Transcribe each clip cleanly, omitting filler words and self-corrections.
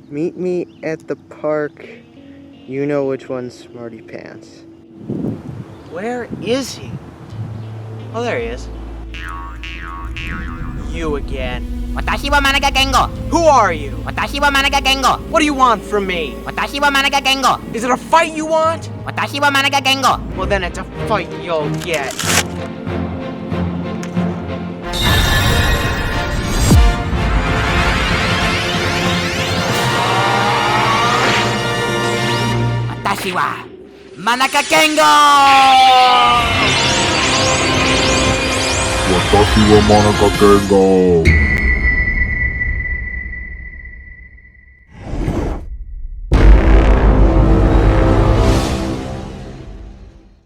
Meet me at the park. You know which one's Smarty Pants. Where is he? Oh, there he is. You again. Watashi wa managa Kengo. Who are you? Watashi wa managa Kengo. What do you want from me? Watashi wa managa Kengo. Is it a fight you want? Watashi wa managa Kengo. Well, then it's a fight you'll get. Watashi wa managa Kengo. Watashi wa managa Kengo.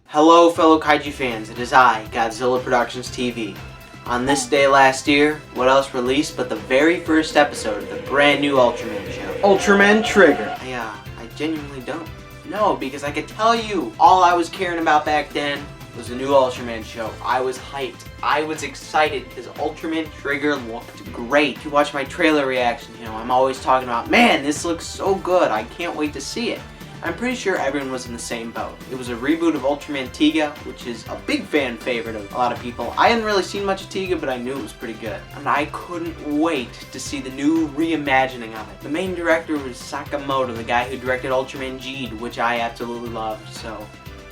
Hello, fellow kaiju fans. It is I, Godzilla Productions TV. On this day last year, what else released but the very first episode of the brand new Ultraman show? Ultraman Trigger. I genuinely don't know, because I could tell you all I was caring about back then was the new Ultraman show. I was hyped. I was excited because Ultraman Trigger looked great. If you watch my trailer reactions, I'm always talking about, man, this looks so good. I can't wait to see it. I'm pretty sure everyone was in the same boat. It was a reboot of Ultraman Tiga, which is a big fan favorite of a lot of people. I hadn't really seen much of Tiga, but I knew it was pretty good. And I couldn't wait to see the new reimagining of it. The main director was Sakamoto, the guy who directed Ultraman Geed, which I absolutely loved. So,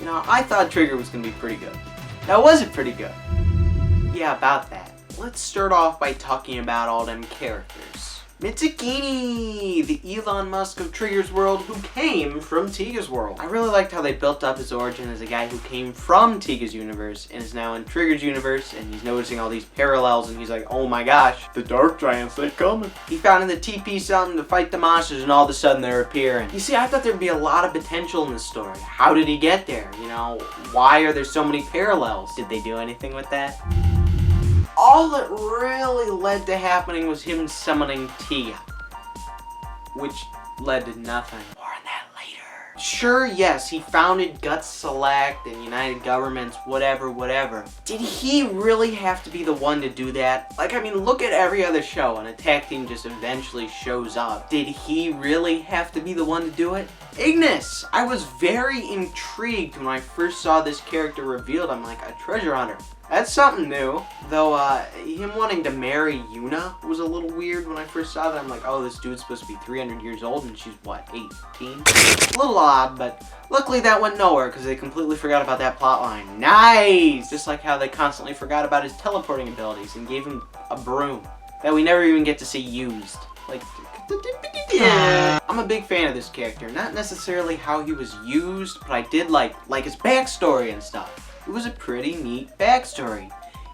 I thought Trigger was going to be pretty good. Now, was it pretty good? Yeah, about that. Let's start off by talking about all them characters. Mitsukuni, the Elon Musk of Trigger's world who came from Tiga's world. I really liked how they built up his origin as a guy who came from Tiga's universe and is now in Trigger's universe, and he's noticing all these parallels and he's like, oh my gosh, the Dark Giants, they're coming. He found in the TP something to fight the monsters and all of a sudden they're appearing. You see, I thought there'd be a lot of potential in this story. How did he get there? Why are there so many parallels? Did they do anything with that? All that really led to happening was him summoning Tiga, which led to nothing. More on that later. Sure, yes, he founded Guts Select and United Governments, whatever. Did he really have to be the one to do that? Look at every other show, and a tag team just eventually shows up. Did he really have to be the one to do it? Ignis! I was very intrigued when I first saw this character revealed. I'm like, a treasure hunter. That's something new. Though, him wanting to marry Yuna was a little weird when I first saw that. I'm like, oh, this dude's supposed to be 300 years old and she's, what, 18? A little odd, but luckily that went nowhere because they completely forgot about that plotline. Nice! Just like how they constantly forgot about his teleporting abilities and gave him a broom that we never even get to see used. I'm a big fan of this character. Not necessarily how he was used, but I did like his backstory and stuff. It was a pretty neat backstory,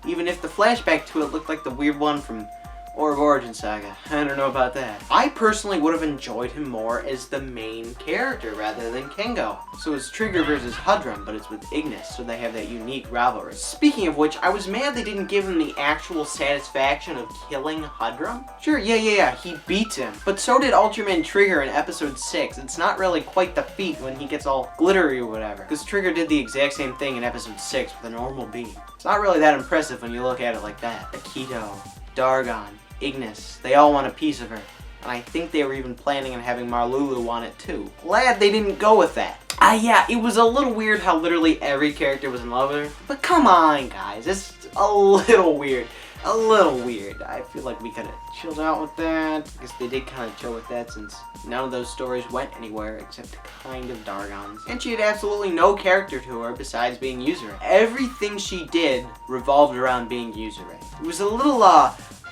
even if the flashback to it looked like the weird one from Orb of Origin Saga. I don't know about that. I personally would have enjoyed him more as the main character rather than Kengo. So it's Trigger versus Hudrum, but it's with Ignis, so they have that unique rivalry. Speaking of which, I was mad they didn't give him the actual satisfaction of killing Hudrum. Sure, yeah, he beats him. But so did Ultraman Trigger in episode 6. It's not really quite the feat when he gets all glittery or whatever, because Trigger did the exact same thing in episode 6 with a normal beam. It's not really that impressive when you look at it like that. Akito, Dargon, Ignis, they all want a piece of her. And I think they were even planning on having Marlulu want it too. Glad they didn't go with that. Yeah, it was a little weird how literally every character was in love with her. But come on, guys, it's a little weird. I feel like we could have chilled out with that. I guess they did kind of chill with that since none of those stories went anywhere except kind of Dargon's. And she had absolutely no character to her besides being Yuzare. Everything she did revolved around being Yuzare. It was a little,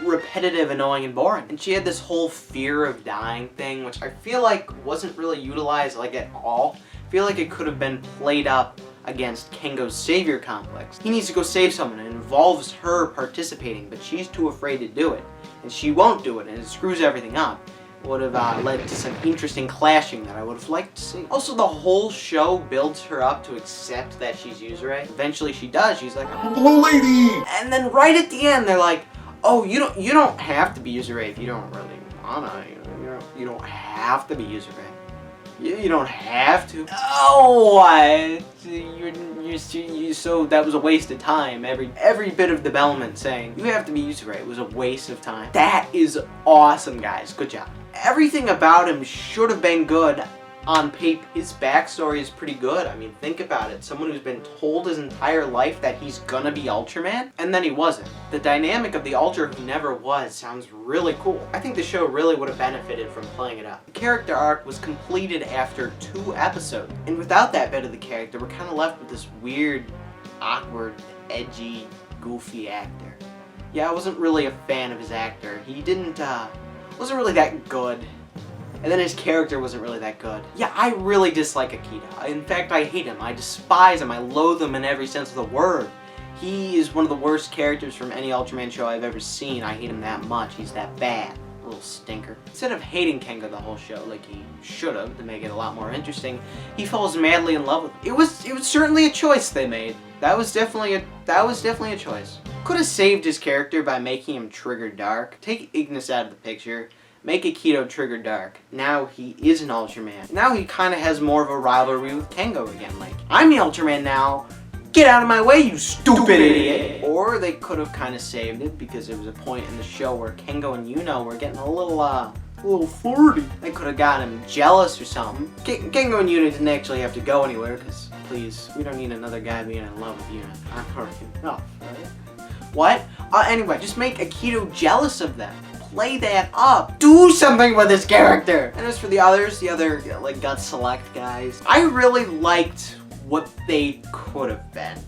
repetitive, annoying, and boring. And she had this whole fear of dying thing, which I feel like wasn't really utilized at all. I feel like it could have been played up against Kengo's savior complex. He needs to go save someone and it involves her participating, but she's too afraid to do it. And she won't do it and it screws everything up. It would have led to some interesting clashing that I would have liked to see. Also, the whole show builds her up to accept that she's Yuzare. Eventually she does. She's like, I'm a blue lady! And then right at the end they're like, oh, you don't have to be Yuzare if you don't really wanna. You don't have to be Yuzare. You don't have to. Oh, what? So that was a waste of time. Every bit of development saying you have to be Yuzare was a waste of time. That is awesome, guys. Good job. everything about him should have been good on paper. His backstory is pretty good. I mean, think about it. Someone who's been told his entire life that he's gonna be Ultraman, and then he wasn't. The dynamic of the Ultra who never was sounds really cool. I think the show really would have benefited from playing it up. The character arc was completed after 2 episodes, and without that bit of the character, we're kind of left with this weird, awkward, edgy, goofy actor. Yeah, I wasn't really a fan of his actor. He wasn't really that good. And then his character wasn't really that good. Yeah, I really dislike Akito. In fact, I hate him. I despise him. I loathe him in every sense of the word. He is one of the worst characters from any Ultraman show I've ever seen. I hate him that much. He's that bad. A little stinker. Instead of hating Kengo the whole show like he should have to make it a lot more interesting, he falls madly in love with him. It was certainly a choice they made. That was definitely a choice. Could have saved his character by making him trigger dark. Take Ignis out of the picture. Make Akito trigger dark. Now he is an Ultraman. Now he kind of has more of a rivalry with Kengo again. Like, I'm the Ultraman now. Get out of my way, you stupid idiot! Or they could have kind of saved it because there was a point in the show where Kengo and Yuna were getting a little flirty. They could have gotten him jealous or something. Kengo and Yuna didn't actually have to go anywhere because, please, we don't need another guy being in love with Yuna. I'm already enough, right? What? Anyway, just make Akito jealous of them. Play that up. Do something with his character. And as for the others, the other like gut select guys, I really liked what they could have been.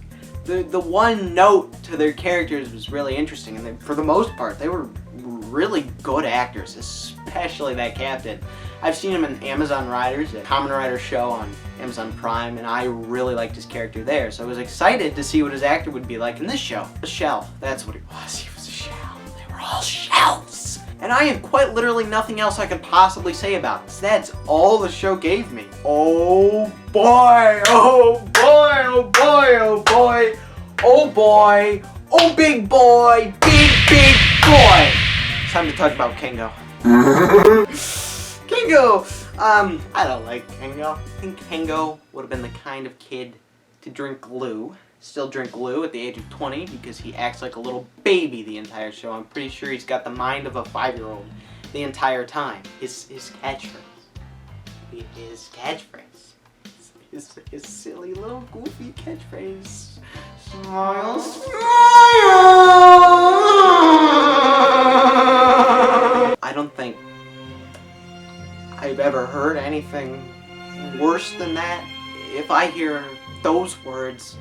The one note to their characters was really interesting, and they, for the most part, they were really good actors, especially that captain. I've seen him in Amazon Riders, a Kamen Rider show on Amazon Prime, and I really liked his character there. So I was excited to see what his actor would be like in this show. A shell. That's what he was. He was a shell. They were all shells. And I have quite literally nothing else I could possibly say about this. That's all the show gave me. Oh boy, oh boy, oh boy, oh boy, oh boy, oh big boy, big boy. It's time to talk about Kengo. Kengo! I don't like Kengo. I think Kengo would have been the kind of kid to drink glue. Still drink glue at the age of 20 because he acts like a little baby the entire show. I'm pretty sure he's got the mind of a 5-year-old the entire time. His catchphrase. His catchphrase. His silly little goofy catchphrase. Smile, smile! I don't think I've ever heard anything worse than that. If I hear those words,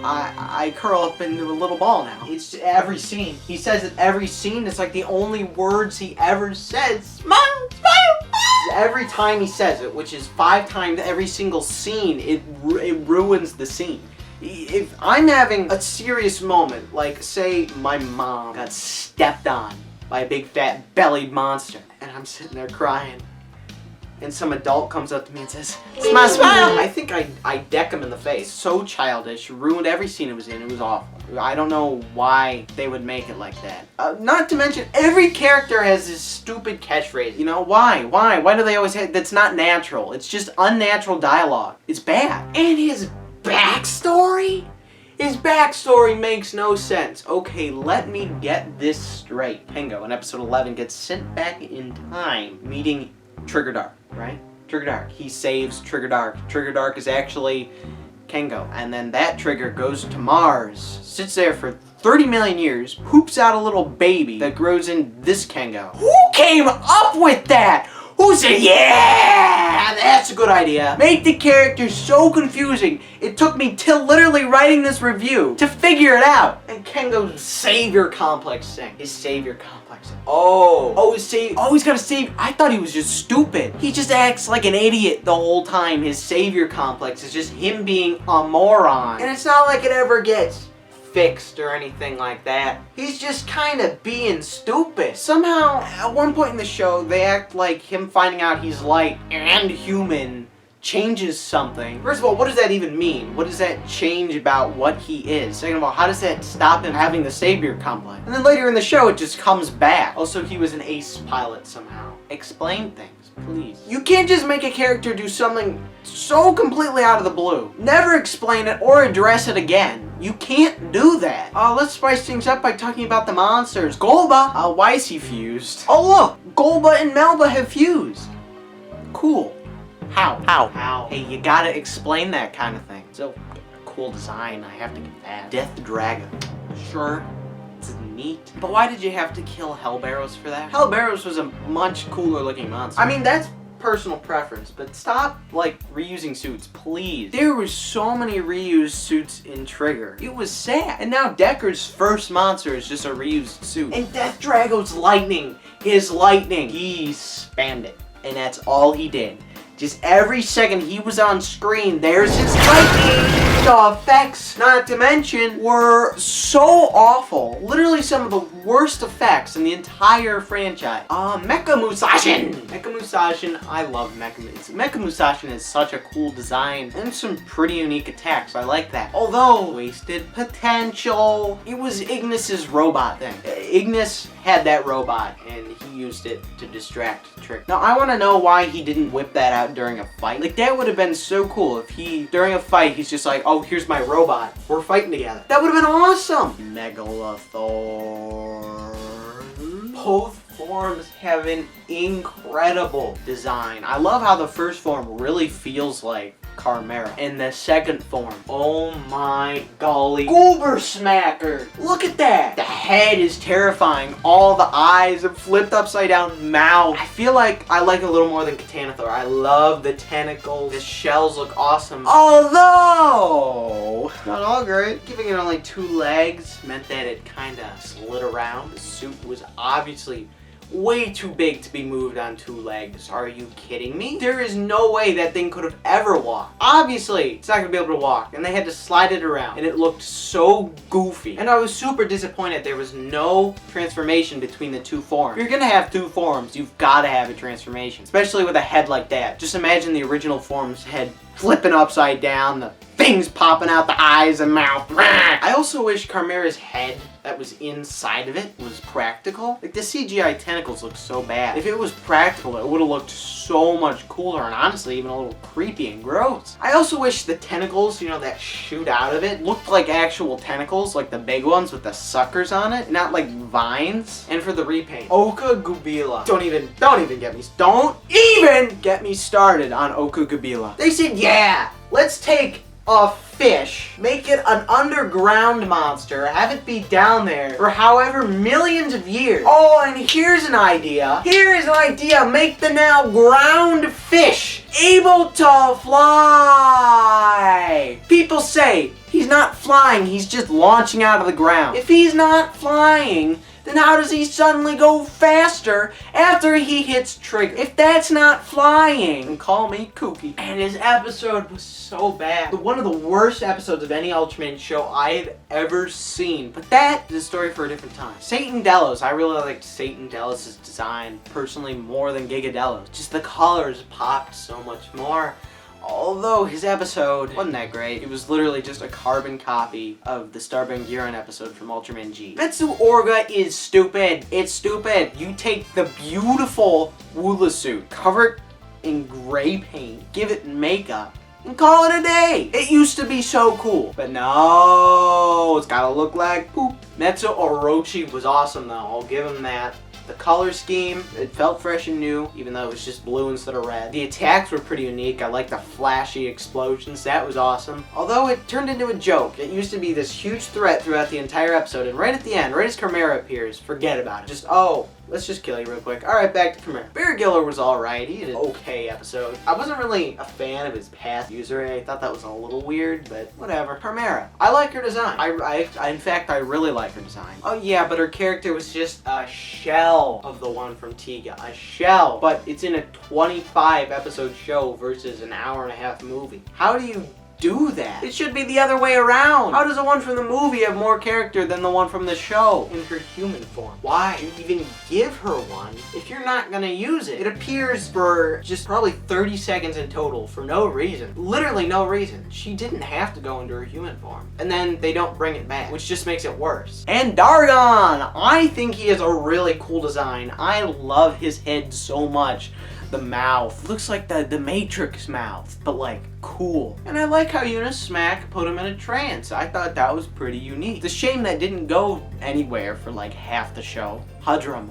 I curl up into a little ball now. It's every scene. He says it every scene. It's like the only words he ever says. Smile, smile, smile. Every time he says it, which is 5 times every single scene, it ruins the scene. If I'm having a serious moment, like say my mom got stepped on by a big fat bellied monster, and I'm sitting there crying, and some adult comes up to me and says, "Smile, smile!" I think I deck him in the face. So childish, ruined every scene it was in. It was awful. I don't know why they would make it like that. Not to mention, every character has this stupid catchphrase. You know, why? Why do they always have, that's not natural. It's just unnatural dialogue. It's bad. And his backstory? His backstory makes no sense. Okay, let me get this straight. Kengo in episode 11 gets sent back in time, meeting Trigger Dark, right? Trigger Dark. He saves Trigger Dark. Trigger Dark is actually Kengo. And then that Trigger goes to Mars, sits there for 30 million years, poops out a little baby that grows in this Kengo. Who came up with that? Who said, yeah, that's a good idea? Make the character so confusing. It took me till literally writing this review to figure it out. And Kengo's savior complex thing. His savior complex thing. He's got a savior. I thought he was just stupid. He just acts like an idiot the whole time. His savior complex is just him being a moron. And it's not like it ever gets fixed or anything like that. He's just kind of being stupid. Somehow, at one point in the show, they act like him finding out he's light and human changes something. First of all, what does that even mean? What does that change about what he is? Second of all, how does that stop him having the savior complex? And then later in the show, it just comes back. Also, he was an ace pilot somehow. Explain things, please. You can't just make a character do something so completely out of the blue. Never explain it or address it again. You can't do that. Let's spice things up by talking about the monsters. Golba, why is he fused? Oh look, Golba and Melba have fused. Cool. How? Hey, you gotta explain that kind of thing. So, cool design, I have to give that. Death Dragon. Sure, it's neat. But why did you have to kill Hellbarrows for that? Hellbarrows was a much cooler looking monster. I mean, that's personal preference, but stop, like, reusing suits, please. There were so many reused suits in Trigger. It was sad. And now Decker's first monster is just a reused suit. And Death Drago's lightning is lightning. He spammed it. And that's all he did. Just every second he was on screen, there's his lightning! The effects, not to mention, were so awful. Literally some of the worst effects in the entire franchise. Mecha Musashin! Mecha Musashin, I love Mecha Musashin. Mecha Musashin is such a cool design and some pretty unique attacks. I like that. Although, wasted potential. It was Ignis's robot thing. Ignis had that robot and he used it to distract Trick. Now I want to know why he didn't whip that out during a fight. Like, that would have been so cool if he, during a fight, he's just like, oh, here's my robot. We're fighting together. That would have been awesome. Megalothor. Both forms have an incredible design. I love how the first form really feels like Chimera. And the second form, oh my golly, Goober Smacker! Look at that! The head is terrifying. All the eyes have flipped upside down mouth. I feel like I like it a little more than Katanathor. I love the tentacles. The shells look awesome. Although, not all great. Giving it only 2 legs meant that it kinda slid around. The suit was obviously way too big to be moved on 2 legs. Are you kidding me? There is no way that thing could have ever walked. Obviously, it's not gonna be able to walk, and they had to slide it around, and it looked so goofy. And I was super disappointed there was no transformation between the 2 forms. If you're gonna have 2 forms, you've gotta have a transformation, especially with a head like that. Just imagine the original form's head flipping upside down, the things popping out the eyes and mouth. I also wish Chimera's head that was inside of it was practical. Like, the CGI tentacles look so bad. If it was practical, it would have looked so much cooler and honestly even a little creepy and gross. I also wish the tentacles, you know, that shoot out of it looked like actual tentacles, like the big ones with the suckers on it, not like vines. And for the repaint, Oka Gubila. Don't even get me started on Oka Gubila. They said, yeah, let's take a fish, make it an underground monster, have it be down there for however millions of years. Oh, and here's an idea. Make the now ground fish able to fly. People say he's not flying, he's just launching out of the ground. If he's not flying, then how does he suddenly go faster after he hits trigger? If that's not flying, then call me kooky. And his episode was so bad. One of the worst episodes of any Ultraman show I have ever seen. But that is a story for a different time. Satan Delos. I really liked Satan Delos' design personally more than Giga Delos. Just the colors popped so much more. Although his episode wasn't that great. It was literally just a carbon copy of the Starbang Giran episode from Ultraman G. Metsu Orga is stupid. It's stupid. You take the beautiful Woola suit, cover it in gray paint, give it makeup, and call it a day. It used to be so cool. But no, it's gotta look like poop. Metsu Orochi was awesome though. I'll give him that. The color scheme, it felt fresh and new, even though it was just blue instead of red. The attacks were pretty unique. I like the flashy explosions. That was awesome. Although it turned into a joke. It used to be this huge threat throughout the entire episode, and right at the end, right as Chimera appears, forget about it. Just, oh, let's just kill you real quick. Alright, back to Chimera. Bear Giller was alright. He did an okay episode. I wasn't really a fan of his past Yuzare. I thought that was a little weird, but whatever. Chimera. I like her design. In fact, I really like her design. Oh yeah, but her character was just a shell of the one from Tiga. A shell. But it's in a 25 episode show versus an hour-and-a-half movie. How do you do that. It should be the other way around. How does the one from the movie have more character than the one from the show in her human form? Why do you even give her one if you're not gonna use it? It appears for just probably 30 seconds in total for no reason. Literally no reason. She didn't have to go into her human form. And then they don't bring it back, which just makes it worse. And Dargon! I think he has a really cool design. I love his head so much. The mouth looks like the Matrix mouth, but like cool. And I like how Yuna Smack put him in a trance. I thought that was pretty unique. It's a shame that didn't go anywhere for like half the show. Hudrum.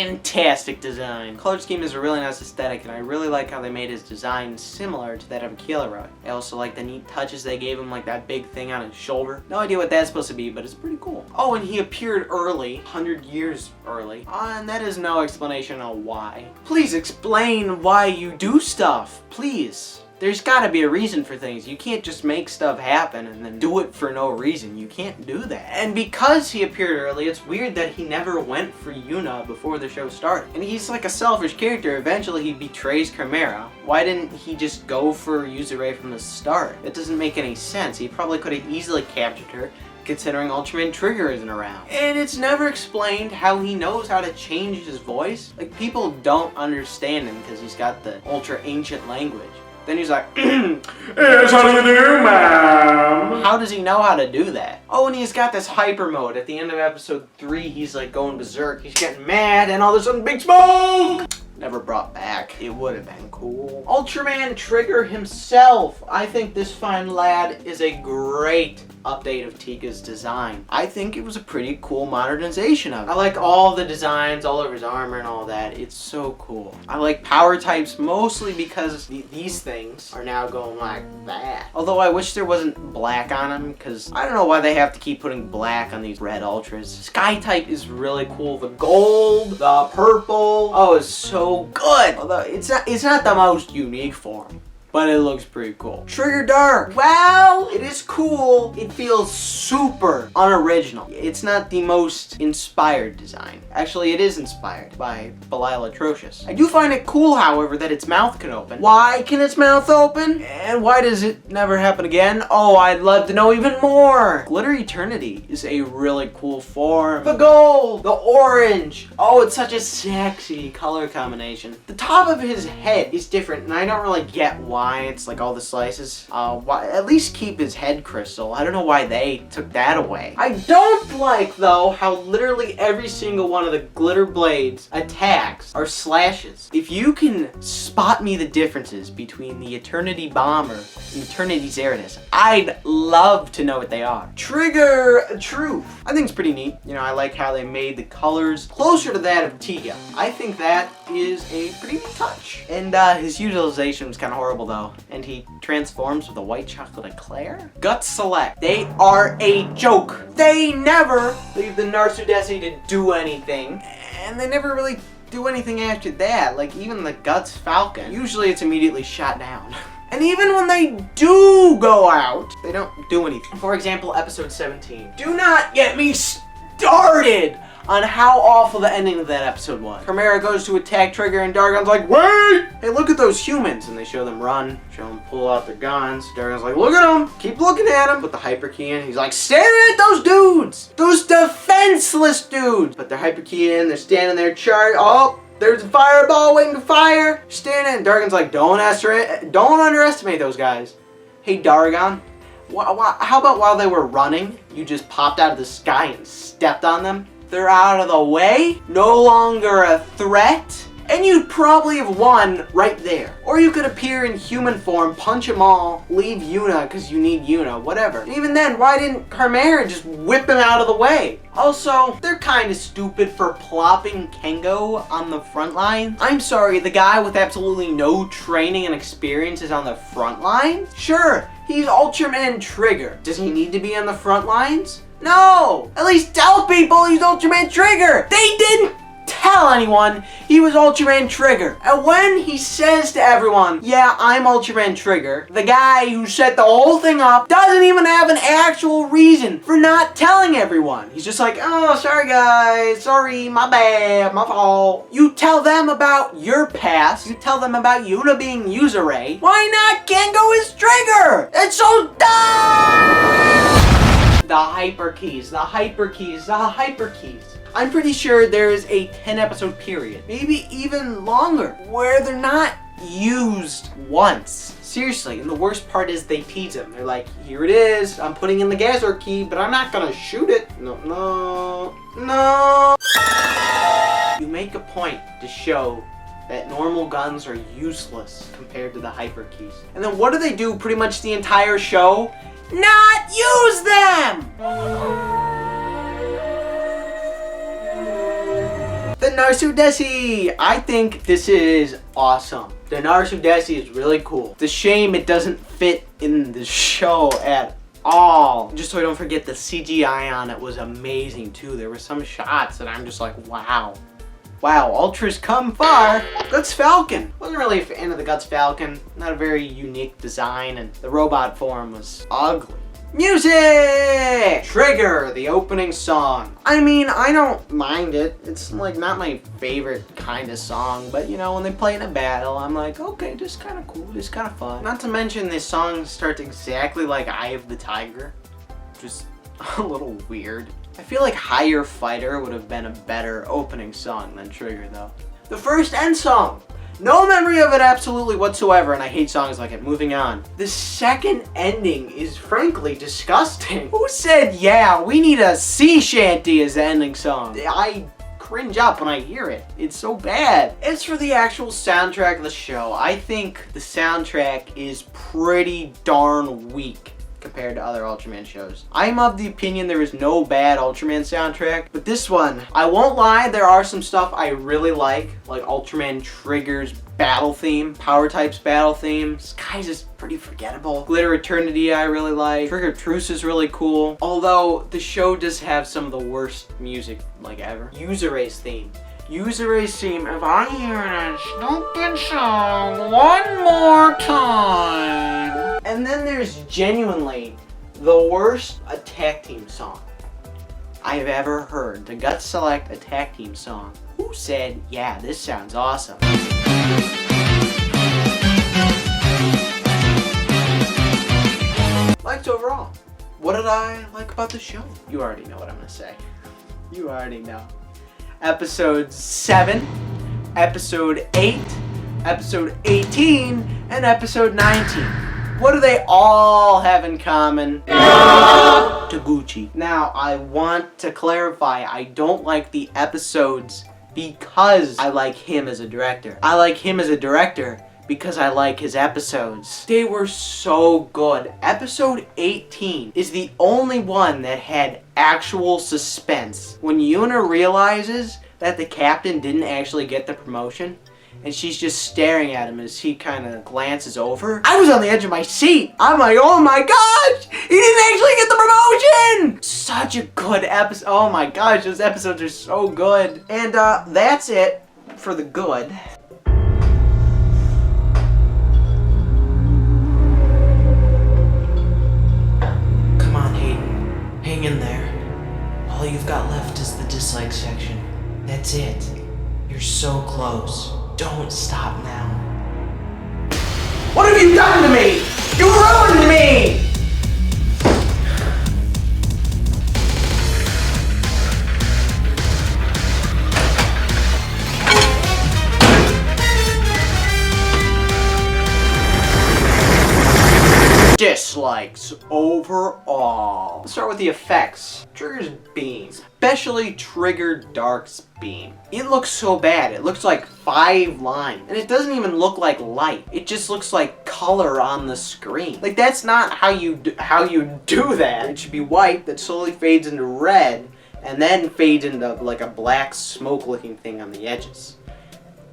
Fantastic design. Color scheme is a really nice aesthetic, and I really like how they made his design similar to that of Killera. I also like the neat touches they gave him, like that big thing on his shoulder. No idea what that's supposed to be, but it's pretty cool. Oh, and he appeared early, 100 years early. And that is no explanation on why. Please explain why you do stuff, please. There's gotta be a reason for things. You can't just make stuff happen and then do it for no reason. You can't do that. And because he appeared early, it's weird that he never went for Yuna before the show started. And he's like a selfish character. Eventually he betrays Chimera. Why didn't he just go for Yuzare from the start? It doesn't make any sense. He probably could have easily captured her, considering Ultraman Trigger isn't around. And it's never explained how he knows how to change his voice. Like, people don't understand him because he's got the ultra ancient language. Then he's like, "Yes, how do you do, ma'am?" How does he know how to do that? Oh, and he's got this hyper mode. At the end of episode 3, he's like going berserk. He's getting mad, and all of a sudden, big smoke! Never brought back. It would have been cool. Ultraman Trigger himself. I think this fine lad is a great update of Tika's design. I think it was a pretty cool modernization of it. I like all the designs, all over his armor and all that. It's so cool. I like power types mostly because these things are now going like that. Although I wish there wasn't black on them, because I don't know why they have to keep putting black on these red ultras. Sky type is really cool. The gold, the purple. Oh, it's so good. Although it's not the most unique form, but it looks pretty cool. Trigger Dark. Well, it is cool. It feels super unoriginal. It's not the most inspired design. Actually, it is inspired by Belial Atrocious. I do find it cool, however, that its mouth can open. Why can its mouth open? And why does it never happen again? Oh, I'd love to know even more. Glitter Eternity is a really cool form. The gold, the orange. Oh, it's such a sexy color combination. The top of his head is different, and I don't really get why it's like all the slices. Why, at least keep his head crystal. I don't know why they took that away. I don't like, though, how literally every single one of the glitter blades attacks are slashes. If you can spot me the differences between the Eternity Bomber and Eternity Zeratus, I'd love to know what they are. Trigger Truth. I think it's pretty neat. You know, I like how they made the colors closer to that of Tika. I think that is a pretty neat touch. And his utilization was kind of horrible, though, and he transforms with a white chocolate eclair. Gut Select. They are a joke. They never leave the Narsudesi to do anything, and they never really do anything after that. Like, even the Guts Falcon, usually it's immediately shot down. And even when they do go out, they don't do anything. For example, episode 17. Do not get me started on how awful the ending of that episode was. Chimera goes to attack Trigger and Dargon's like, "Wait! Hey, look at those humans." And they show them run, show them pull out their guns. Dargon's like, "Look at them! Keep looking at them!" Put the hyper key in. He's like, "Staring at those dudes! Those defenseless dudes!" But they're hyper key in, they're standing there charged. Oh! There's a fireball waiting to fire. Staring at it. Dargon's like, don't underestimate those guys. Hey, Dargon, how about while they were running, you just popped out of the sky and stepped on them? They're out of the way, no longer a threat, and you'd probably have won right there. Or you could appear in human form, punch them all, leave Yuna because you need Yuna, whatever. And even then, why didn't Chimera just whip him out of the way? Also, they're kind of stupid for plopping Kengo on the front line. I'm sorry, the guy with absolutely no training and experience is on the front line? Sure, he's Ultraman Trigger. Does he need to be on the front lines? No! At least tell people he's Ultraman Trigger! They didn't tell tell anyone he was Ultraman Trigger. And when he says to everyone, yeah, I'm Ultraman Trigger, the guy who set the whole thing up doesn't even have an actual reason for not telling everyone. He's just like, oh, sorry guys, sorry, my bad, my fault. You tell them about your past, you tell them about Yuna being Yuzare. Why not Kengo is Trigger? It's so dumb! The hyper keys, the hyper keys, the hyper keys. I'm pretty sure there is a 10 episode period, maybe even longer, where they're not used once. Seriously, and the worst part is they tease him. They're like, here it is, I'm putting in the Gazor key, but I'm not gonna shoot it. No. You make a point to show that normal guns are useless compared to the hyper keys. And then what do they do pretty much the entire show? Not use them! The Narsudesi! I think this is awesome. The Narsudesi is really cool. It's a shame it doesn't fit in the show at all. Just so I don't forget, the CGI on it was amazing too. There were some shots that I'm just like, wow. Wow, Ultra's come far. Guts Falcon. Wasn't really a fan of the Guts Falcon. Not a very unique design, and the robot form was ugly. Music! Trigger, the opening song. I mean, I don't mind it. It's like not my favorite kind of song, but you know, when they play in a battle, I'm like, okay, this is kind of cool, this is kind of fun. Not to mention this song starts exactly like Eye of the Tiger. Just a little weird. I feel like Higher Fighter would have been a better opening song than Trigger though. The first end song. No memory of it absolutely whatsoever, and I hate songs like it. Moving on. The second ending is frankly disgusting. Who said, yeah, we need a sea shanty as the ending song? I cringe up when I hear it. It's so bad. As for the actual soundtrack of the show, I think the soundtrack is pretty darn weak compared to other Ultraman shows. I'm of the opinion there is no bad Ultraman soundtrack, but this one, I won't lie, there are some stuff I really like Ultraman Trigger's battle theme, Power Type's battle theme. This guy's just pretty forgettable. Glitter Eternity I really like. Trigger Truce is really cool, although the show does have some of the worst music ever. Yuzare's theme. Yuzare's theme, if I hear that stupid song one more time. And then there's genuinely the worst attack team song I've ever heard. The Guts Select attack team song. Who said, yeah, this sounds awesome? Liked overall. What did I like about the show? You already know what I'm gonna say. You already know. Episode 7, Episode 8, Episode 18, and Episode 19. What do they all have in common? Taguchi. Now, I want to clarify, I don't like the episodes because I like him as a director. I like him as a director because I like his episodes. They were so good. Episode 18 is the only one that had actual suspense. When Yuna realizes that the captain didn't actually get the promotion, and she's just staring at him as he kind of glances over, I was on the edge of my seat. I'm like, oh my gosh, he didn't actually get the promotion! Such a good episode. Oh my gosh, those episodes are so good. And that's it for the good. Hang in there. All you've got left is the dislike section. That's it. You're so close. Don't stop now. What have you done to me? You ruined me! Dislikes overall. Let's start with the effects. Trigger's beam, especially Trigger Dark's beam. It looks so bad. It looks like 5 lines, and it doesn't even look like light. It just looks like color on the screen. Like, that's not how you do that. It should be white that slowly fades into red, and then fades into like a black smoke-looking thing on the edges.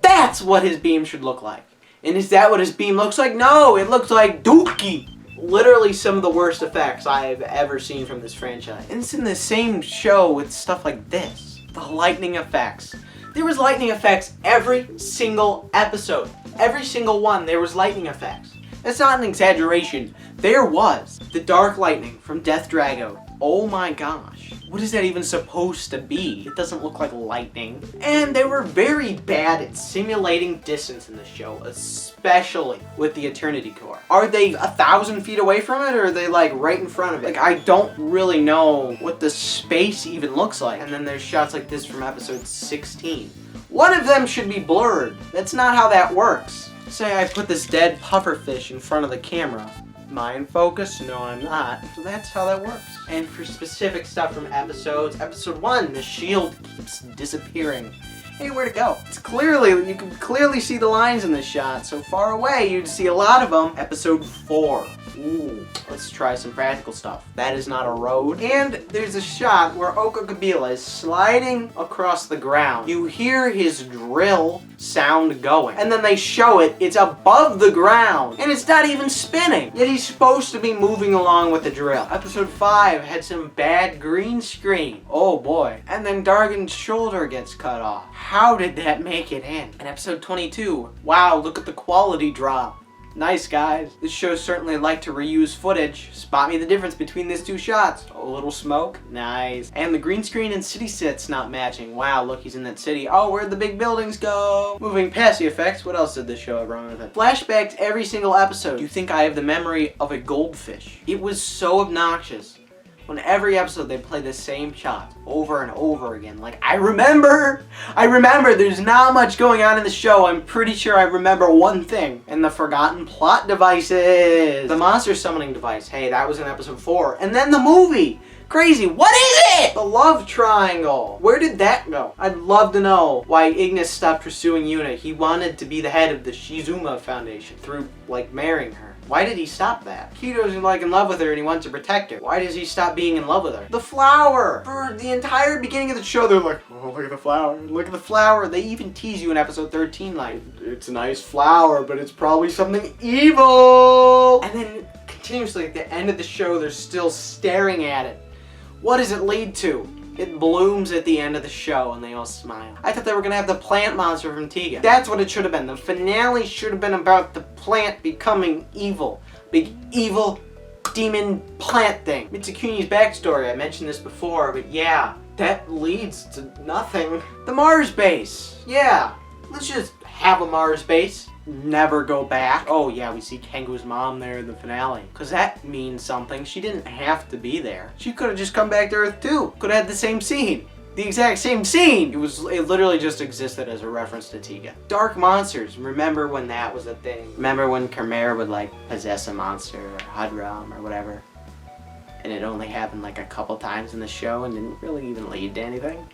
That's what his beam should look like. And is that what his beam looks like? No, it looks like dookie. Literally some of the worst effects I've ever seen from this franchise. And it's in the same show with stuff like this. The lightning effects. There was lightning effects every single episode. Every single one, there was lightning effects. That's not an exaggeration. There was. The Dark Lightning from Death Drago. Oh my gosh. What is that even supposed to be? It doesn't look like lightning. And they were very bad at simulating distance in the show, especially with the Eternity Core. Are they 1,000 feet away from it, or are they like right in front of it? Like, I don't really know what the space even looks like. And then there's shots like this from episode 16. One of them should be blurred. That's not how that works. Say I put this dead pufferfish in front of the camera. Am I in focus? No, I'm not. So that's how that works. And for specific stuff from episodes, episode 1, the shield keeps disappearing. Hey, where'd it go? It's clearly, you can clearly see the lines in this shot. So far away, you'd see a lot of them. Episode 4. Ooh, let's try some practical stuff. That is not a road. And there's a shot where Okakabila is sliding across the ground. You hear his drill sound going. And then they show it, it's above the ground. And it's not even spinning. Yet he's supposed to be moving along with the drill. Episode 5 had some bad green screen. Oh boy. And then Dargon's shoulder gets cut off. How did that make it in? And episode 22, wow, look at the quality drop. Nice, guys. This show certainly liked to reuse footage. Spot me the difference between these two shots. A little smoke. Nice. And the green screen and city sets not matching. Wow, look, he's in that city. Oh, where'd the big buildings go? Moving past the effects, what else did this show have wrong with it? Flashbacks every single episode. You think I have the memory of a goldfish. It was so obnoxious. When every episode they play the same shot over and over again. Like, I remember there's not much going on in the show. I'm pretty sure I remember one thing. And the forgotten plot devices. The monster summoning device. Hey, that was in episode 4. And then the movie. Crazy. What is it? The love triangle. Where did that go? I'd love to know why Ignis stopped pursuing Yuna. He wanted to be the head of the Shizuma Foundation through, like, marrying her. Why did he stop that? Akito's like in love with her and he wants to protect her. Why does he stop being in love with her? The flower! For the entire beginning of the show, they're like, oh, look at the flower. Look at the flower. They even tease you in episode 13 like, it's a nice flower, but it's probably something evil. And then continuously at the end of the show, they're still staring at it. What does it lead to? It blooms at the end of the show and they all smile. I thought they were gonna have the plant monster from Tiga. That's what it should have been. The finale should have been about the plant becoming evil. Big evil demon plant thing. Mitsukuni's backstory, I mentioned this before, but yeah, that leads to nothing. The Mars base. Yeah, let's just have a Mars base. Never go back. Oh yeah, we see Kengo's mom there in the finale. Cause that means something. She didn't have to be there. She could have just come back to Earth too. Could have had the same scene. The exact same scene! It literally just existed as a reference to Tiga. Dark monsters. Remember when that was a thing? Remember when Chimera would like possess a monster or Hudram or whatever? And it only happened like a couple times in the show and didn't really even lead to anything?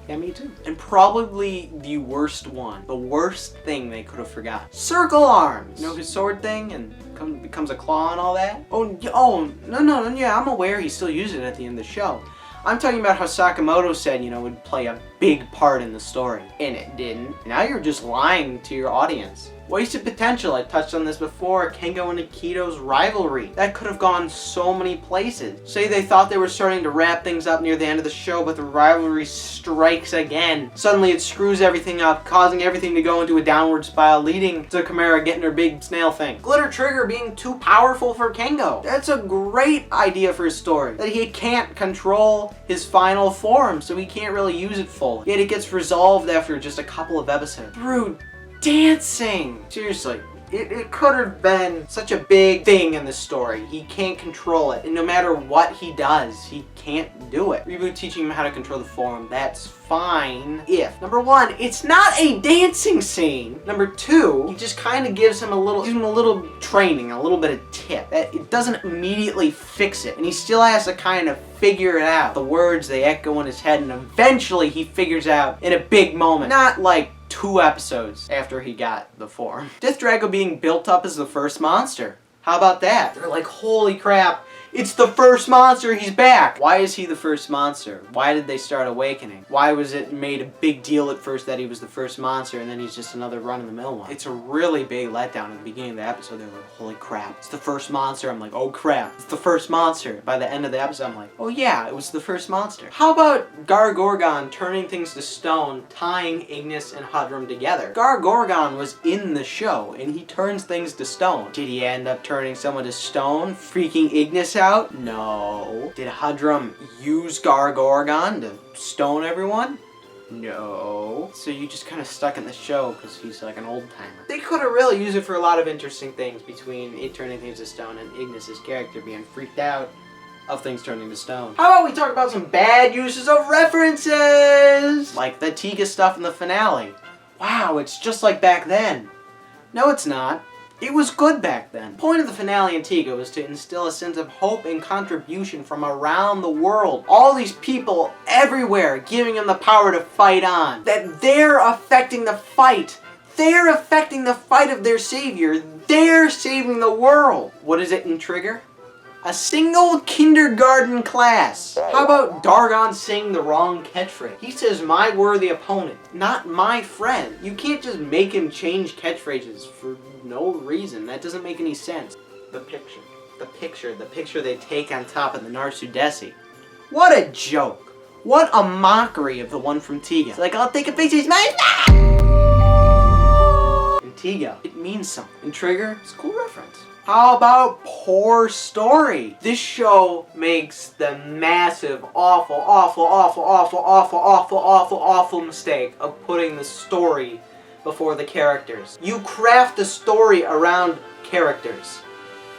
Yeah, me too. And probably the worst one. The worst thing they could have forgot. Circle arms! You know his sword thing and becomes a claw and all that? No, yeah, I'm aware he still uses it at the end of the show. I'm talking about how Sakamoto said, it would play a big part in the story. And it didn't. Now you're just lying to your audience. Wasted potential, I touched on this before, Kengo and Akito's rivalry. That could have gone so many places. Say they thought they were starting to wrap things up near the end of the show, but the rivalry strikes again. Suddenly it screws everything up, causing everything to go into a downward spiral, leading to Chimera getting her big snail thing. Glitter Trigger being too powerful for Kengo. That's a great idea for his story. That he can't control his final form, so he can't really use it fully. Yet it gets resolved after just a couple of episodes. Through dancing! Seriously. It could have been such a big thing in the story. He can't control it. And no matter what he does, he can't do it. Reboot teaching him how to control the form. That's fine if, number 1, it's not a dancing scene. Number 2, he just kind of gives him a little training, a little bit of tip. It doesn't immediately fix it. And he still has to kind of figure it out. The words, they echo in his head, and eventually he figures out in a big moment. Not like 2 episodes after he got the form. Death Drago being built up as the first monster. How about that? They're like, holy crap, It's the first monster, he's back! Why is he the first monster? Why did they start awakening? Why was it made a big deal at first that he was the first monster and then he's just another run-of-the-mill one? It's a really big letdown at the beginning of the episode. They're like, holy crap, it's the first monster. I'm like, oh crap, it's the first monster. By the end of the episode, I'm like, oh yeah, it was the first monster. How about Gargorgon turning things to stone, tying Ignis and Hudrum together? Gargorgon was in the show and he turns things to stone. Did he end up turning someone to stone, freaking Ignis out? No. Did Hudrum use Gargorgon to stone everyone? No. So you just kind of stuck in the show because he's like an old timer. They could have really used it for a lot of interesting things between it turning things to stone and Ignis's character being freaked out of things turning to stone. How about we talk about some bad uses of references? Like the Tiga stuff in the finale. Wow, it's just like back then. No, it's not. It was good back then. The point of the finale in Tiga was to instill a sense of hope and contribution from around the world. All these people everywhere giving them the power to fight on. That they're affecting the fight. They're affecting the fight of their savior. They're saving the world. What is it in Trigger? A single kindergarten class. How about Dargon saying the wrong catchphrase? He says, my worthy opponent, not my friend. You can't just make him change catchphrases for no reason. That doesn't make any sense. The picture they take on top of the Narsudesi. What a joke. What a mockery of the one from Tiga. It's like, I'll take a picture, it's mine. In Tiga, it means something. In Trigger, it's a cool reference. How about poor story? This show makes the massive, awful mistake of putting the story before the characters. You craft the story around characters,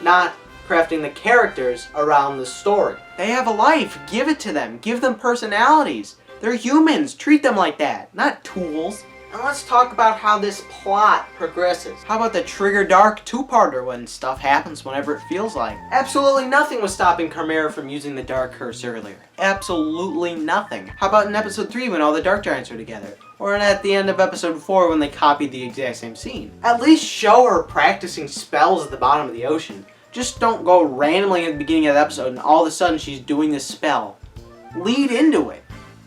not crafting the characters around the story. They have a life. Give it to them. Give them personalities. They're humans. Treat them like that, not tools. And let's talk about how this plot progresses. How about the Trigger Dark two-parter when stuff happens whenever it feels like? Absolutely nothing was stopping Chimera from using the Dark Curse earlier. Absolutely nothing. How about in episode 3 when all the Dark Giants are together? Or at the end of episode 4 when they copied the exact same scene? At least show her practicing spells at the bottom of the ocean. Just don't go randomly at the beginning of the episode and all of a sudden she's doing this spell. Lead into it.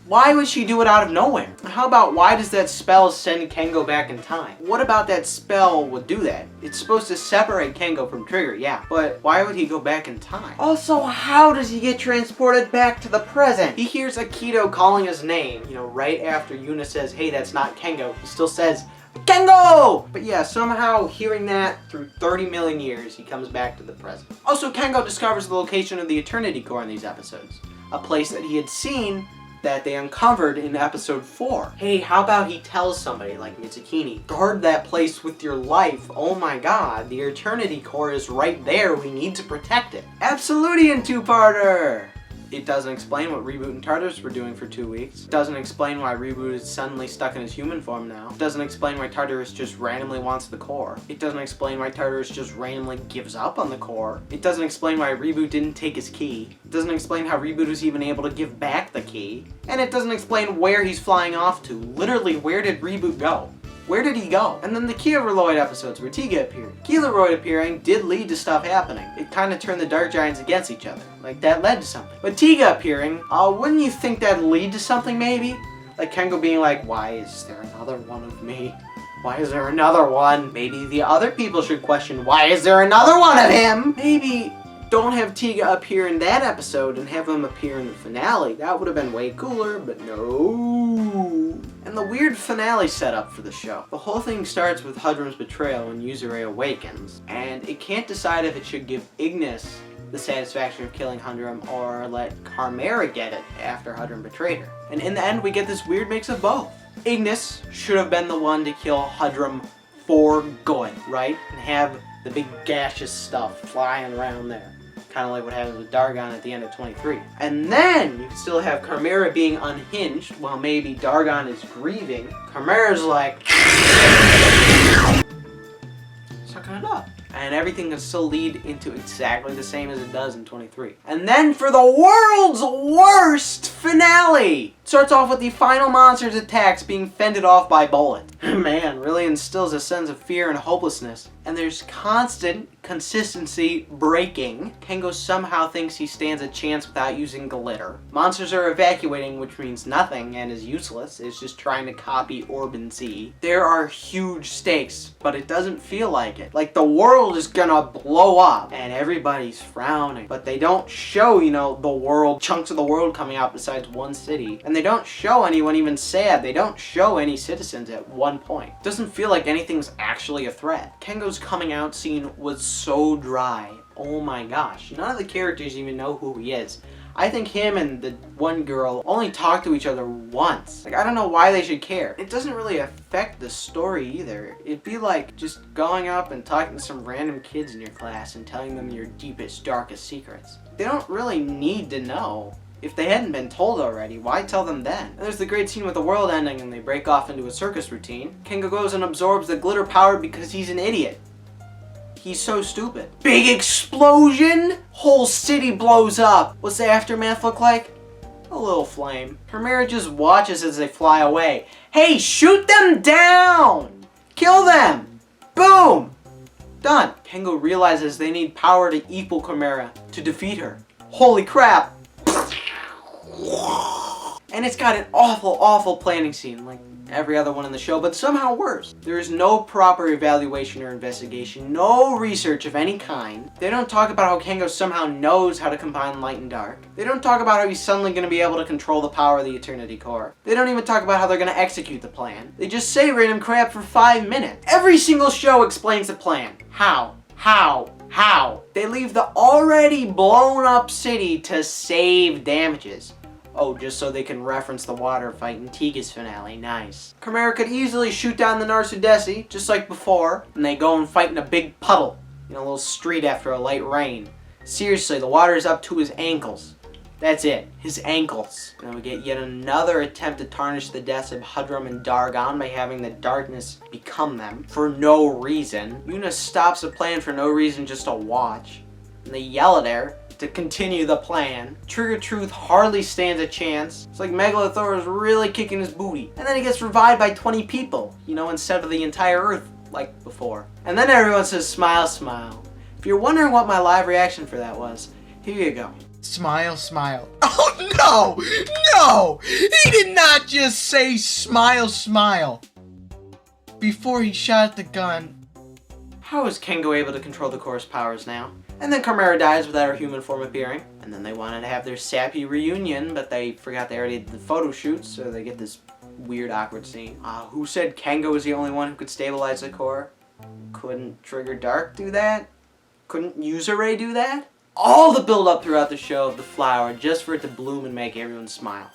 Why would she do it out of nowhere? How about why does that spell send Kengo back in time? What about that spell would do that? It's supposed to separate Kengo from Trigger, yeah. But why would he go back in time? Also, how does he get transported back to the present? He hears Akito calling his name, right after Yuna says, hey, that's not Kengo. He still says, Kengo! But yeah, somehow hearing that through 30 million years, he comes back to the present. Also, Kengo discovers the location of the Eternity Core in these episodes. A place that he had seen that they uncovered in episode 4. Hey, how about he tells somebody like Mitsukuni, guard that place with your life. Oh my god, the Eternity Core is right there. We need to protect it. Absolutian two-parter! It doesn't explain what Reboot and Tartarus were doing for 2 weeks. It doesn't explain why Reboot is suddenly stuck in his human form now. It doesn't explain why Tartarus just randomly wants the core. It doesn't explain why Tartarus just randomly gives up on the core. It doesn't explain why Reboot didn't take his key. It doesn't explain how Reboot was even able to give back the key. And it doesn't explain where he's flying off to. Literally, where did Reboot go? Where did he go? And then the Keeleroid episodes where Tiga appeared. Keeleroid appearing did lead to stuff happening. It kind of turned the Dark Giants against each other. Like, that led to something. But Tiga appearing, wouldn't you think that'd lead to something maybe? Like Kengo being like, why is there another one of me? Why is there another one? Maybe the other people should question, why is there another one of him? Maybe don't have Tiga appear in that episode and have him appear in the finale. That would have been way cooler, but no. And the weird finale setup for the show. The whole thing starts with Hudrum's betrayal when Yuzare awakens, and it can't decide if it should give Ignis the satisfaction of killing Hudrum or let Chimera get it after Hudrum betrayed her. And in the end, we get this weird mix of both. Ignis should have been the one to kill Hudrum for good, right? And have the big gaseous stuff flying around there. Kind of like what happened with Dargon at the end of 23. And then you still have Chimera being unhinged while maybe Dargon is grieving. Chimera's like, sucking it up. and everything can still lead into exactly the same as it does in 23. And then for the world's worst finale! It starts off with the final monster's attacks being fended off by Bullet. Man, really instills a sense of fear and hopelessness. And there's constant consistency breaking. Kengo somehow thinks he stands a chance without using glitter. Monsters are evacuating, which means nothing and is useless. It's just trying to copy Orb and Z. There are huge stakes, but it doesn't feel like it. Like the world is gonna blow up and everybody's frowning. But they don't show, the world, chunks of the world coming out besides one city. And they don't show anyone even sad. They don't show any citizens at one point. It doesn't feel like anything's actually a threat. Kengo's coming out scene was so dry. Oh my gosh. None of the characters even know who he is. I think him and the one girl only talk to each other once. Like, I don't know why they should care. It doesn't really affect the story either. It'd be like just going up and talking to some random kids in your class and telling them your deepest, darkest secrets. They don't really need to know. If they hadn't been told already, why tell them then? And there's the great scene with the world ending and they break off into a circus routine. Kengo goes and absorbs the glitter power because he's an idiot. He's so stupid. Big explosion! Whole city blows up. What's the aftermath look like? A little flame. Chimera just watches as they fly away. Hey, shoot them down! Kill them! Boom! Done. Kengo realizes they need power to equal Chimera to defeat her. Holy crap! And it's got an awful planning scene, like every other one in the show, but somehow worse. There is no proper evaluation or investigation, no research of any kind. They don't talk about how Kengo somehow knows how to combine light and dark. They don't talk about how he's suddenly going to be able to control the power of the Eternity Core. They don't even talk about how they're going to execute the plan. They just say random crap for 5 minutes. Every single show explains the plan. How? They leave the already blown up city to save damages. Oh, just so they can reference the water fight in Tiga's finale. Nice. Chimera could easily shoot down the Narsudesi, just like before, and they go and fight in a big puddle in a little street after a light rain. Seriously, the water is up to his ankles. That's it. His ankles. And we get yet another attempt to tarnish the deaths of Hudrum and Dargon by having the darkness become them for no reason. Yuna stops the plan for no reason, just to watch. And they yell at her to continue the plan. Trigger Truth hardly stands a chance. It's like Megalothor is really kicking his booty. And then he gets revived by 20 people, instead of the entire Earth, like before. And then everyone says, smile, smile. If you're wondering what my live reaction for that was, here you go. Smile, smile. Oh, no! He did not just say smile, smile. Before he shot the gun. How is Kengo able to control the core's powers now? And then Chimera dies without her human form appearing. And then they wanted to have their sappy reunion, but they forgot they already did the photo shoot, so they get this weird, awkward scene. Who said Kengo was the only one who could stabilize the core? Couldn't Trigger Dark do that? Couldn't Yuzare do that? All the build-up throughout the show of the flower just for it to bloom and make everyone smile.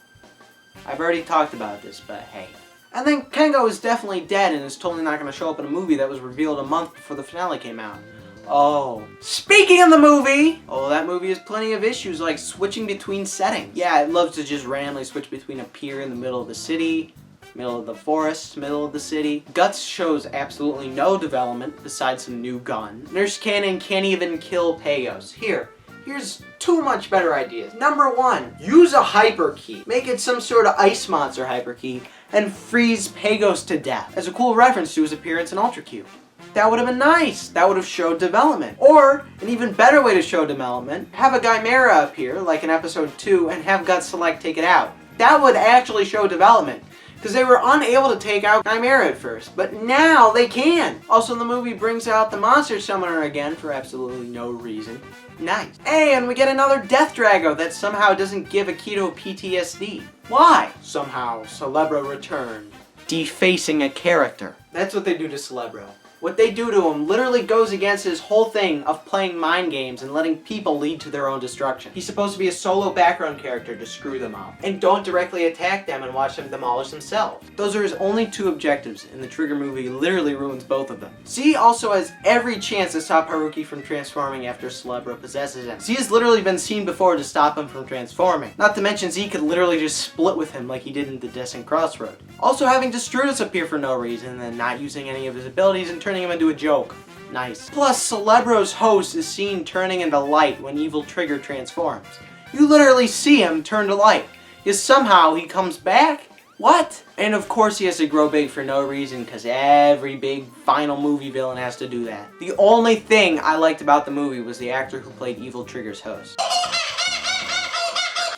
I've already talked about this, but hey. And then Kengo is definitely dead and is totally not going to show up in a movie that was revealed a month before the finale came out. Oh. Speaking of the movie! Oh, that movie has plenty of issues, like switching between settings. Yeah, it loves to just randomly switch between a pier in the middle of the city, middle of the forest, middle of the city. Guts shows absolutely no development besides some new gun. Nurse Cannon can't even kill Payos. Here's 2 much better ideas. Number 1, use a hyper key. Make it some sort of ice monster hyper key and freeze Pagos to death as a cool reference to his appearance in Ultra Q. That would have been nice. That would have showed development. Or, an even better way to show development, have a Chimera appear, like in episode 2, and have Guts Select take it out. That would actually show development. Because they were unable to take out Chimera at first, but now they can. Also, the movie brings out the Monster Summoner again for absolutely no reason. Nice. Hey, and we get another Death Drago that somehow doesn't give Akito PTSD. Why? Somehow, Celebro returned, defacing a character. That's what they do to Celebro. What they do to him literally goes against his whole thing of playing mind games and letting people lead to their own destruction. He's supposed to be a solo background character to screw them up. And don't directly attack them and watch them demolish themselves. Those are his only 2 objectives, and the Trigger movie literally ruins both of them. Z also has every chance to stop Haruki from transforming after Celebro possesses him. Z has literally been seen before to stop him from transforming. Not to mention Z could literally just split with him like he did in the Descent Crossroad. Also having Destrutus appear for no reason and then not using any of his abilities and turn turning him into a joke. Nice. Plus, Celebro's host is seen turning into light when Evil Trigger transforms. You literally see him turn to light. Yet somehow he comes back? What? And of course he has to grow big for no reason, because every big final movie villain has to do that. The only thing I liked about the movie was the actor who played Evil Trigger's host.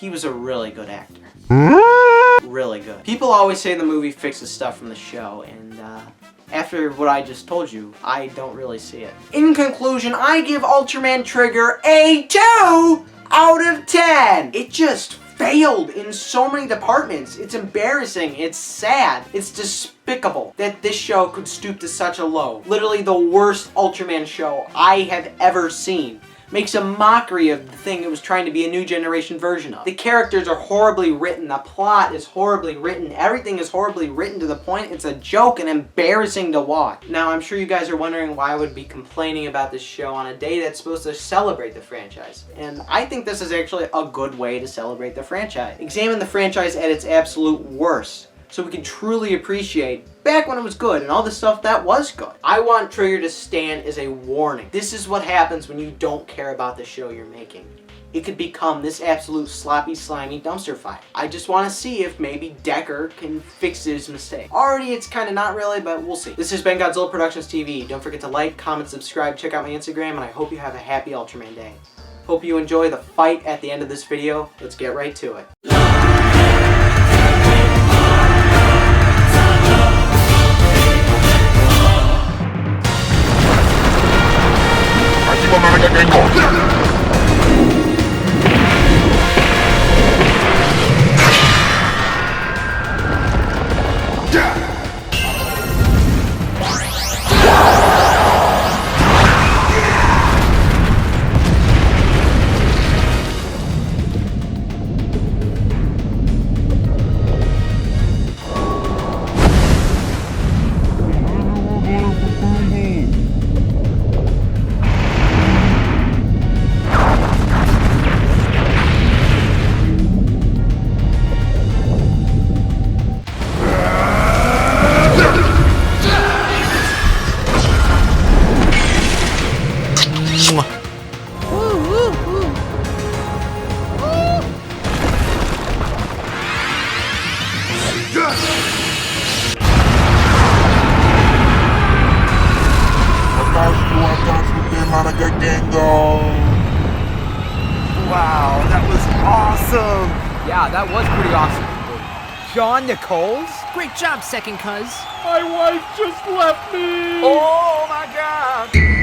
He was a really good actor. Really good. People always say the movie fixes stuff from the show, and after what I just told you, I don't really see it. In conclusion, I give Ultraman Trigger a 2 out of 10. It just failed in so many departments. It's embarrassing, it's sad, it's despicable that this show could stoop to such a low. Literally the worst Ultraman show I have ever seen. Makes a mockery of the thing it was trying to be a new generation version of. The characters are horribly written, the plot is horribly written, everything is horribly written to the point it's a joke and embarrassing to watch. Now I'm sure you guys are wondering why I would be complaining about this show on a day that's supposed to celebrate the franchise. And I think this is actually a good way to celebrate the franchise. Examine the franchise at its absolute worst, so we can truly appreciate back when it was good and all the stuff that was good. I want Trigger to stand as a warning. This is what happens when you don't care about the show you're making. It could become this absolute sloppy, slimy dumpster fire. I just want to see if maybe Decker can fix his mistake. Already it's kind of not really, but we'll see. This has been Godzilla Productions TV. Don't forget to like, comment, subscribe, check out my Instagram, and I hope you have a happy Ultraman day. Hope you enjoy the fight at the end of this video. Let's get right to it. Wow, that was awesome! Yeah, that was pretty awesome. John Nichols? Great job, second cuz. My wife just left me! Oh my god!